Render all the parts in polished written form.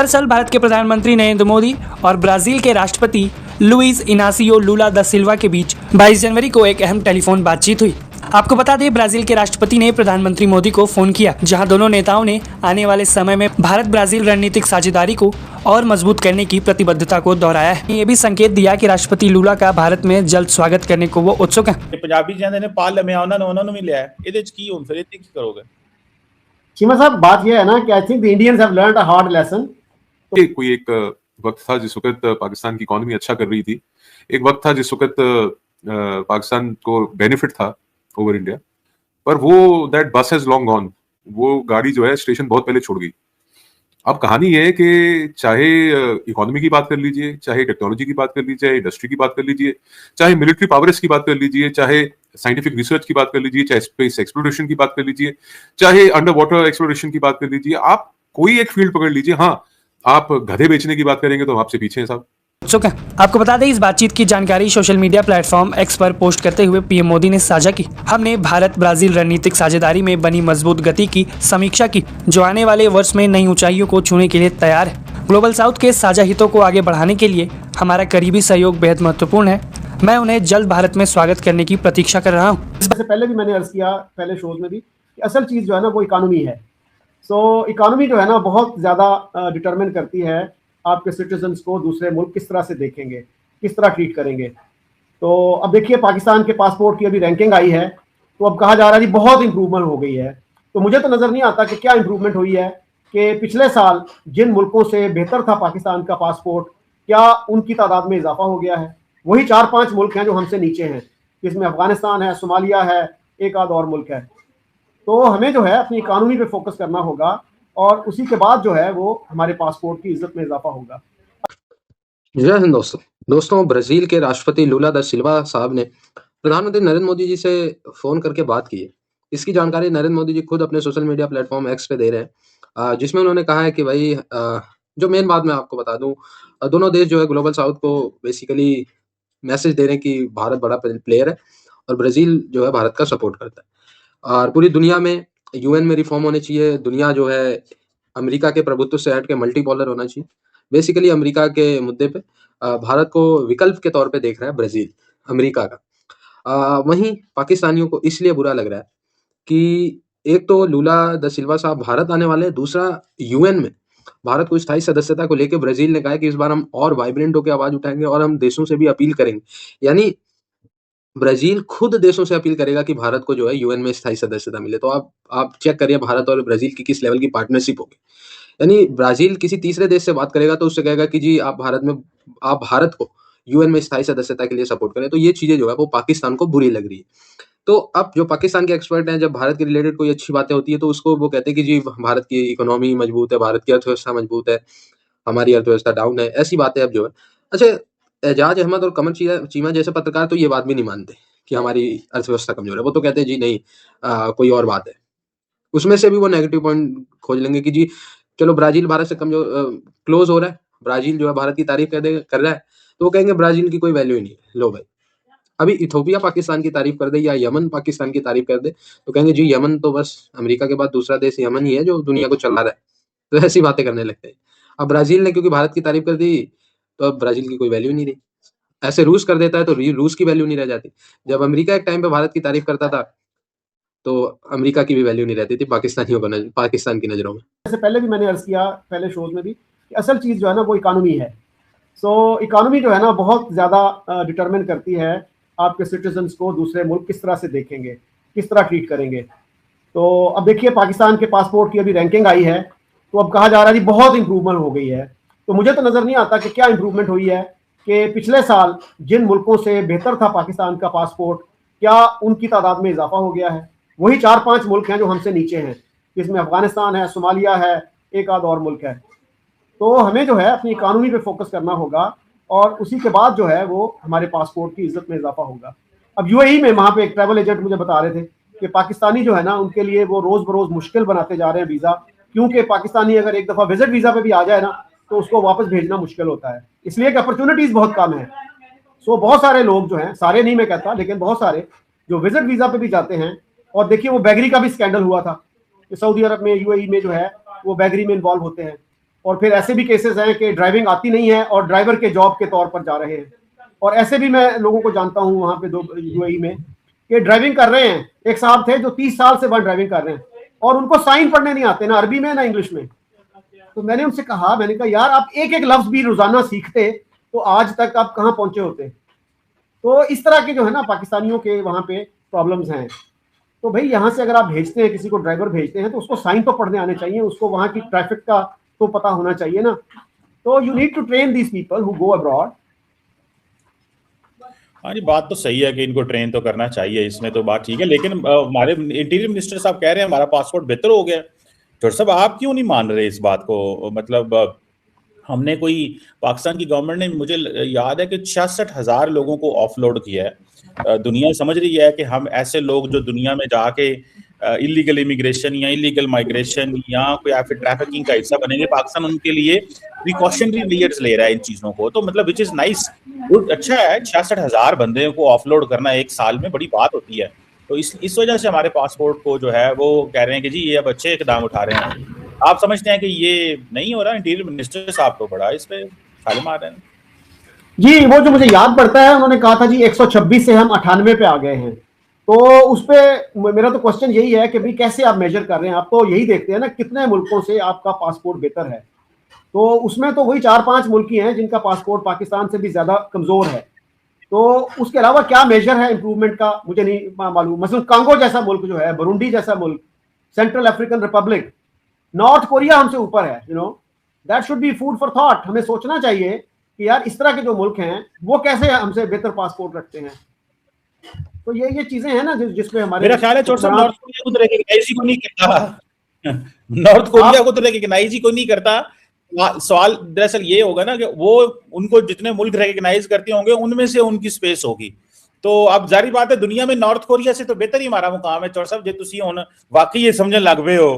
दरअसल भारत के प्रधानमंत्री नरेंद्र मोदी और ब्राजील के राष्ट्रपति लुइस इनासियो लूला दा सिल्वा के बीच 22 जनवरी को एक अहम टेलीफोन बातचीत हुई। आपको बता दें, ब्राजील के राष्ट्रपति ने प्रधानमंत्री मोदी को फोन किया, जहां दोनों नेताओं ने आने वाले समय में भारत ब्राजील रणनीतिक साझेदारी को और मजबूत करने की प्रतिबद्धता को दोहराया है। ये भी संकेत दिया कि राष्ट्रपति लूला का भारत में जल्द स्वागत करने को वो उत्सुक हैं। पंजाबी जिन्होंने पाल लिया उन्होंने भी लिया ये फिर ये करोगे? चीमा साहब, बात यह है ना कि I think the Indians have learned a hard lesson. कोई एक वक्त था जिस वक्त पाकिस्तान की इकोनॉमी अच्छा कर रही थी, एक वक्त था जिस वक्त पाकिस्तान को बेनिफिट था ओवर इंडिया, पर वो दैट बस हैज लॉन्ग गॉन। वो गाड़ी जो है स्टेशन बहुत पहले छोड़ गई। अब कहानी ये है कि चाहे इकोनॉमी की बात कर लीजिए, चाहे टेक्नोलॉजी की बात कर लीजिए, चाहे इंडस्ट्री की बात कर लीजिए, चाहे मिलिट्री पावर्स की बात कर लीजिए, चाहे साइंटिफिक रिसर्च की बात कर लीजिए, चाहे स्पेस एक्सप्लोरेशन की बात कर लीजिए, चाहे अंडर वाटर एक्सप्लोरेशन की बात कर लीजिए, आप कोई एक फील्ड पकड़ लीजिए। हाँ, आप गधे बेचने की बात करेंगे तो आपसे पीछे हैं साहब। आपको बता दें, इस बातचीत की जानकारी सोशल मीडिया प्लेटफॉर्म एक्स पर पोस्ट करते हुए पीएम मोदी ने साझा की। हमने भारत ब्राजील रणनीतिक साझेदारी में बनी मजबूत गति की समीक्षा की, जो आने वाले वर्ष में नई ऊंचाइयों को छूने के लिए तैयार है। ग्लोबल साउथ के साझा हितों को आगे बढ़ाने के लिए हमारा करीबी सहयोग बेहद महत्वपूर्ण है। मैं उन्हें जल्द भारत में स्वागत करने की प्रतीक्षा कर रहा हूँ। इससे पहले भी मैंने अर्ज किया पहले शोज में भी कि असल चीज जो है ना वो इकोनॉमी है। सो इकोनॉमी जो है ना बहुत ज्यादा डिटरमिन करती है आपके सिटीजन्स को दूसरे मुल्क किस तरह से देखेंगे, किस तरह ट्रीट करेंगे। तो अब देखिए, पाकिस्तान के पासपोर्ट की अभी रैंकिंग आई है, तो अब कहा जा रहा है जी बहुत इंप्रूवमेंट हो गई है। तो मुझे तो नजर नहीं आता कि क्या इंप्रूवमेंट हुई है कि पिछले साल जिन मुल्कों से बेहतर था पाकिस्तान का पासपोर्ट, क्या उनकी तादाद में इजाफा हो गया है? वही 4-5 मुल्क हैं जो हमसे नीचे हैं, जिसमें अफगानिस्तान है, सोमालिया है, एक आध और मुल्क है। तो हमें जो है अपनी इकोनॉमी पे फोकस करना होगा और उसी के बाद जो है वो हमारे पासपोर्ट की इज्जत में इजाफा होगा। जय हिंद दोस्तों, ब्राजील के राष्ट्रपति लूला दा सिल्वा साहब ने प्रधानमंत्री नरेंद्र मोदी जी से फोन करके बात की है। इसकी जानकारी नरेंद्र मोदी जी खुद अपने सोशल मीडिया प्लेटफॉर्म एक्स पे दे रहे हैं, जिसमें उन्होंने कहा है कि भाई जो मेन बात मैं आपको बता दूं, दोनों देश जो है ग्लोबल साउथ को बेसिकली मैसेज दे रहे हैं कि भारत बड़ा प्लेयर है और ब्राजील जो है भारत का सपोर्ट करता है। और पूरी दुनिया में यूएन में रिफॉर्म होने चाहिए। दुनिया जो है अमेरिका के प्रभुत्व से हट के मल्टीपोलर होना चाहिए। बेसिकली अमेरिका के मुद्दे पे भारत को विकल्प के तौर पे देख रहा है ब्राजील, अमेरिका का। वहीं पाकिस्तानियों को इसलिए बुरा लग रहा है कि एक तो लूला दा सिल्वा साहब भारत आने वाले हैं, दूसरा यूएन में भारत को स्थायी सदस्यता को लेकर ब्राजील ने कहा है कि इस बार हम और वाइब्रेंट होकर आवाज उठाएंगे और हम देशों से भी अपील करेंगे। यानी ब्राजील खुद देशों से अपील करेगा कि भारत को जो है यूएन में स्थायी सदस्यता मिले। तो आप चेक करिए भारत और ब्राजील की किस लेवल की पार्टनरशिप होगी। यानी ब्राजील किसी तीसरे देश से बात करेगा तो उससे कहेगा कि जी आप भारत को यूएन में स्थायी सदस्यता के लिए सपोर्ट करें। तो ये चीजें जो है वो पाकिस्तान को बुरी लग रही है। तो अब जो पाकिस्तान के एक्सपर्ट हैं, जब भारत के रिलेटेड कोई अच्छी बातें होती है तो उसको वो कहते हैं कि जी भारत की इकोनॉमी मजबूत है, भारत की अर्थव्यवस्था मजबूत है, हमारी अर्थव्यवस्था डाउन है, ऐसी बातें अब जो है। अच्छा, एजाज अहमद और कमर चीमा जैसे पत्रकार तो ये बात भी नहीं मानते कि हमारी अर्थव्यवस्था कमजोर है। वो तो कहते हैं जी नहीं, कोई और बात है। उसमें से भी वो नेगेटिव पॉइंट खोज लेंगे कि जी चलो ब्राजील भारत से कमजोर क्लोज हो रहा है, ब्राजील जो है भारत की तारीफ कर रहा है, तो वो कहेंगे ब्राजील की कोई वैल्यू ही नहीं है। लो भाई, अभी इथोपिया पाकिस्तान की तारीफ कर दे या यमन पाकिस्तान की तारीफ कर दे तो कहेंगे जी यमन तो बस अमेरिका के बाद दूसरा देश यमन ही है जो दुनिया को चला रहा है। तो ऐसी बातें करने लगते हैं। अब ब्राजील ने क्योंकि भारत की तारीफ कर दी तो अब ब्राजील की कोई वैल्यू नहीं रही। ऐसे रूस कर देता है तो रूस की वैल्यू नहीं रह जाती। जब अमेरिका एक टाइम पे भारत की तारीफ करता था तो अमेरिका की भी वैल्यू नहीं रहती थी पाकिस्तान की नजरों में। इससे पहले भी मैंने अर्ज किया पहले शोज में भी कि असल चीज जो है ना वो इकोनॉमी है। सो इकोनॉमी जो है ना बहुत ज्यादा डिटरमिन करती है आपके सिटीजन्स को दूसरे मुल्क किस तरह से देखेंगे, किस तरह ट्रीट करेंगे। तो अब देखिए, पाकिस्तान के पासपोर्ट की अभी रैंकिंग आई है, तो अब कहा जा रहा है जी बहुत इंप्रूवमेंट हो गई है। तो मुझे तो नजर नहीं आता कि क्या इंप्रूवमेंट हुई है कि पिछले साल जिन मुल्कों से बेहतर था पाकिस्तान का पासपोर्ट, क्या उनकी तादाद में इजाफा हो गया है? वही 4-5 मुल्क हैं जो हमसे नीचे हैं, जिसमें अफगानिस्तान है, सोमालिया है, एक आध और मुल्क है। तो हमें जो है अपनी इकोनॉमी पे फोकस करना होगा और उसी के बाद जो है वो हमारे पासपोर्ट की इज्जत में इजाफा होगा। अब यूएई में वहाँ पे एक ट्रैवल एजेंट मुझे बता रहे थे कि पाकिस्तानी जो है ना उनके लिए वो रोज बरोज मुश्किल बनाते जा रहे हैं वीजा, क्योंकि पाकिस्तानी अगर एक दफा विजिट वीजा पे भी आ जाए ना तो उसको वापस भेजना मुश्किल होता है, इसलिए कि अपॉर्चुनिटीज बहुत कम है। सो बहुत सारे लोग जो हैं, सारे नहीं मैं कहता, लेकिन बहुत सारे जो विजिट वीजा पे भी जाते हैं। और देखिए वो बैगरी का भी स्कैंडल हुआ था कि सऊदी अरब में यूएई में जो है वो बैगरी में इन्वॉल्व होते हैं। और फिर ऐसे भी केसेस हैं कि ड्राइविंग आती नहीं है और ड्राइवर के जॉब के तौर पर जा रहे हैं। और ऐसे भी मैं लोगों को जानता हूँ वहाँ पे यूएई में कि ड्राइविंग कर रहे हैं। एक साहब थे जो 30 साल से वहाँ ड्राइविंग कर रहे हैं और उनको साइन पढ़ने नहीं आते, ना अरबी में ना इंग्लिश में। तो मैंने उनसे कहा, मैंने कहा यार आप एक एक लफ्ज भी रोजाना सीखते तो आज तक आप कहाँ पहुंचे होते। तो इस तरह के जो है ना पाकिस्तानियों के वहाँ पे प्रॉब्लम्स हैं। तो भाई यहाँ से अगर आप भेजते हैं, किसी को ड्राइवर भेजते हैं, तो उसको साइन तो पढ़ने आने चाहिए, उसको वहाँ की ट्रैफिक का तो पता होना चाहिए ना। तो you need to train these people who go abroad. हाँ जी, बात तो सही है कि इनको ट्रेन तो करना चाहिए, इसमें तो बात ठीक है। लेकिन हमारे इंटीरियर मिनिस्टर साहब कह रहे हैं हमारा पासपोर्ट बेहतर हो गया। तो सब आप क्यों नहीं मान रहे इस बात को? मतलब हमने कोई, पाकिस्तान की गवर्नमेंट ने, मुझे याद है कि 66,000 लोगों को ऑफलोड किया है। दुनिया समझ रही है कि हम ऐसे लोग जो दुनिया में जाके इलीगल इमिग्रेशन या इलीगल माइग्रेशन या कोई फिर ट्रैफिकिंग का हिस्सा बनेंगे, पाकिस्तान उनके लिए प्रिकॉशनरी मेजर्स ले रहा है इन चीजों को। तो मतलब विच इज नाइस, गुड, अच्छा है। 66,000 बंदे को ऑफलोड करना एक साल में बड़ी बात होती है। तो इस वजह से हमारे पासपोर्ट को जो है वो कह रहे हैं कि जी ये अब अच्छे इकदाम उठा रहे हैं। आप समझते हैं कि ये नहीं हो रहा? इंटीरियर मिनिस्टर साहब तो बड़ा इस पे खाली मार रहे हैं। जी, वो जो मुझे याद पड़ता है, उन्होंने कहा था जी 126 से हम 98 पे आ गए हैं। तो उस पे मेरा तो क्वेश्चन यही है कि भाई कैसे आप मेजर कर रहे हैं? आप तो यही देखते हैं ना कितने मुल्कों से आपका पासपोर्ट बेहतर है। तो उसमें तो वही 4-5 मुल्क ही हैं जिनका पासपोर्ट पाकिस्तान से भी ज्यादा कमजोर है। तो उसके अलावा क्या मेजर है इंप्रूवमेंट का मुझे नहीं मालूम। मसलन कांगो जैसा मुल्क जो है, बुरुंडी जैसा मुल्क, central African Republic, north Korea हमसे ऊपर है। You know, that should be food for thought. हमें सोचना चाहिए कि यार इस तरह के जो मुल्क हैं वो कैसे हमसे बेहतर पासपोर्ट रखते हैं। तो ये चीजें हैं ना जिसमें हमारे, मेरा ख्याल है चोट साहब, नॉर्थ कोरिया को तो रिकॉग्नाइज ही को नहीं करता। नॉर्थ कोरिया को तो रिकॉग्नाइज ही को नहीं करता। सवाल दरअसल ये होगा ना कि वो उनको जितने मुल्क रिकॉग्नाइज करते होंगे उनमें से उनकी स्पेस होगी। तो अब जारी बात है दुनिया में नॉर्थ कोरिया से तो बेहतर ही हमारा मुकाम है। चौर साहब जे तुसी हुण वाकई ये समझन लग पे हो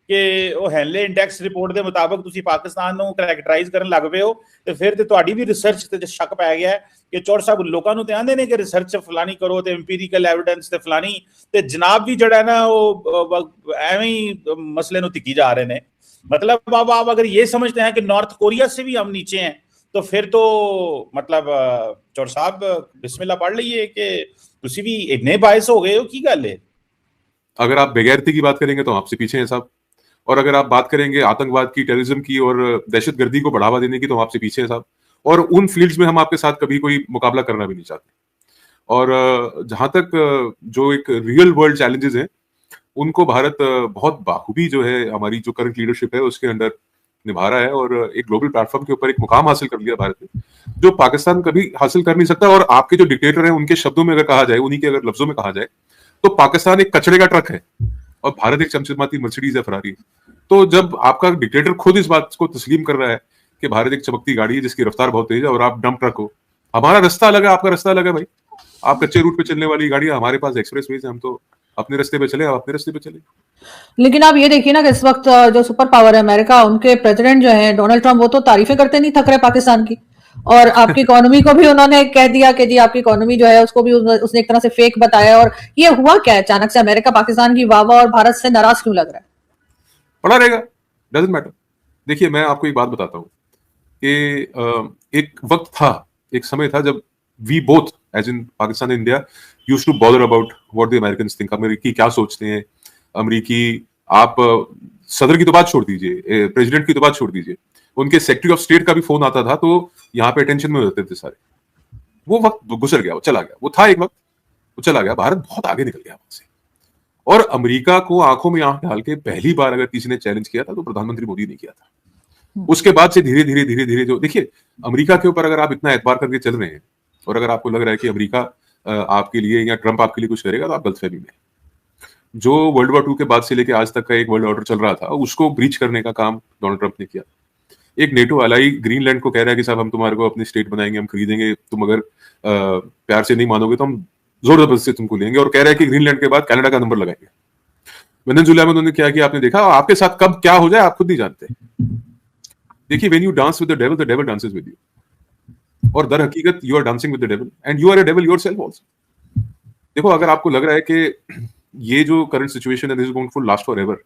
कि वो हैनले इंडेक्स रिपोर्ट के मुताबिक तुसी पाकिस्तान ਨੂੰ ਕਰੈਕਟਰਾਈਜ਼ ਕਰਨ ਲੱਗ ਪਏ ਹੋ, ਤੇ ਫਿਰ ਤੇ ਤੁਹਾਡੀ ਵੀ ਰਿਸਰਚ ਤੇ ਸ਼ੱਕ ਪੈ ਗਿਆ ਕਿ ਚੌਰ ਸਾਹਿਬ ਲੋਕਾਂ ਨੂੰ ਤੇ ਆਂਦੇ ਨੇ ਕਿ ਰਿਸਰਚ ਫਲਾਨੀ ਕਰੋ ਤੇ ਇੰਪੀਰੀਕਲ ਐਵੀਡੈਂਸ ਤੇ ਫਲਾਨੀ, ਤੇ ਜਨਾਬ ਵੀ ਜਿਹੜਾ ਨਾ ਉਹ ਐਵੇਂ ਹੀ ਮਸਲੇ ਨੂੰ ਧਿੱਕੀ ਜਾ ਰਹੇ ਨੇ। मतलब अब आप अगर ये समझते हैं कि नॉर्थ कोरिया से भी हम नीचे हैं तो फिर तो मतलब चौर साहब बिस्मिल्लाह पढ़ लीजिए कि तुसी भी इतने बायस हो गए हो, की गल है। अगर आप बेगैरती की बात करेंगे तो आपसे पीछे हैं साहब, और अगर आप बात करेंगे आतंकवाद की, टेररिज्म की और दहशतगर्दी को बढ़ावा देने की तो आपसे पीछे हैं साहब। और उन फील्ड्स में हम आपके साथ कभी कोई मुकाबला करना भी नहीं चाहते। और जहां तक जो एक रियल वर्ल्ड चैलेंजेस हैं उनको भारत बहुत बाखूबी जो है हमारी जो करंट लीडरशिप है उसके अंडर निभा रहा है, और एक ग्लोबल प्लेटफॉर्म के ऊपर एक मुकाम हासिल कर लिया भारत ने जो पाकिस्तान कभी हासिल कर नहीं सकता। और आपके जो डिक्टेटर हैं उनके शब्दों में अगर कहा जाए, उन्हीं के अगर लफ्जों में कहा जाए, तो पाकिस्तान एक कचरे का ट्रक है और भारत एक चमचमाती मर्सिडीज है, फरारी। तो जब आपका डिक्टेटर खुद इस बात को तस्लीम कर रहा है कि भारत एक चमकती गाड़ी है जिसकी रफ्तार बहुत तेज है और आप डंप ट्रक हो, हमारा रास्ता अलग है, आपका रास्ता अलग है भाई। आप कच्चे रूट पे चलने वाली गाड़ी, हमारे पास एक्सप्रेस वेज है, हम तो अपने रास्ते पे चले, आप अपने रास्ते पे चले। लेकिन आप ये देखिए ना कि इस वक्त जो सुपर पावर है अमेरिका, उनके प्रेसिडेंट जो है डोनाल्ड ट्रंप, वो तो तारीफें करते नहीं थक रहे पाकिस्तान की। और आपकी इकोनॉमी को भी उन्होंने कह दिया कि जी आपकी इकोनॉमी जो है उसको भी उसने एक तरह से फेक बताया। और ये हुआ क्या है अचानक से अमेरिका पाकिस्तान की वाह और भारत से नाराज क्यों लग रहा है? पड़ा रहेगा, डजंट मैटर। देखिए मैं आपको एक बात बताता हूँ कि एक वक्त था, एक समय था जब we both as in Pakistan and India used to bother about what the Americans think. अमेरिकी क्या सोचते हैं, अमेरिकी, आप सदर की तो बात छोड़ दीजिए, प्रेसिडेंट की तो बात छोड़ दीजिए, उनके सेक्रेटरी ऑफ स्टेट का भी फोन आता था तो यहाँ पे अटेंशन में होते थे सारे। वो वक्त गुजर गया, वो चला गया, वो था एक वक्त, वो चला गया। भारत बहुत आगे निकल गया वहां से। और अमेरिका को आंखों में आंख डाल के पहली बार अगर किसी ने चैलेंज किया था तो प्रधानमंत्री मोदी ने किया था। उसके बाद से धीरे धीरे धीरे धीरे जो देखिए अमेरिका के ऊपर अगर आप इतना एतबार करके चल रहे हैं और अगर आपको लग रहा है कि अमेरिका आपके लिए या ट्रंप आपके लिए कुछ करेगा तो आप गलतफहमी में। जो वर्ल्ड वॉर 2 के बाद से लेके आज तक का एक वर्ल्ड ऑर्डर चल रहा था उसको ब्रीच करने का काम डोनाल्ड ट्रंप ने किया। एक नेटो अलाई ग्रीनलैंड को कह रहा है कि साहब हम तुम्हारे को अपनी स्टेट बनाएंगे, हम खरीदेंगे, तुम अगर प्यार से नहीं मानोगे तो हम जोर जबरदस्ती तुमको लेंगे। और कह रहा है कि ग्रीनलैंड के बाद कनाडा का नंबर लगाएंगे। वेनेजुएला में उन्होंने क्या किया आपने देखा, आपके साथ कब क्या हो जाए आप खुद नहीं जानते। देखिए when you dance with the devil dances with you, और दर हकीकत you are dancing with the devil and you are a devil yourself also. देखो अगर आपको लग रहा है कि ये जो करंट सिचुएशन है this is going to last forever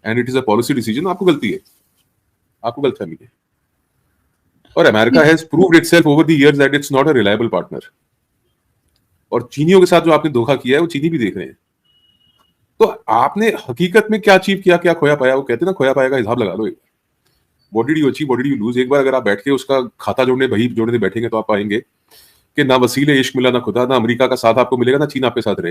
and it is a policy decision, आपको गलती है। आपको गलतफहमी है। और America has proved itself over the years that it's not a reliable partner. और चीनियों के साथ जो आपने धोखा किया है वो चीनी भी देख रहे हैं। तो आपने हकीकत में क्या अचीव किया, क्या खोया पाया? वो कहते हैं ना, खोया पाया का हिसाब लगा लो। What did you achieve, what did you lose? एक बार अगर आप बैठ के उसका खाता जोड़ने, बही जोड़ने बैठेंगे तो आप पाएंगे कि ना वसीले इश्क मिला, ना खुदा, ना अमेरिका का साथ आपको मिलेगा, ना चीन आपके साथ रहेगा।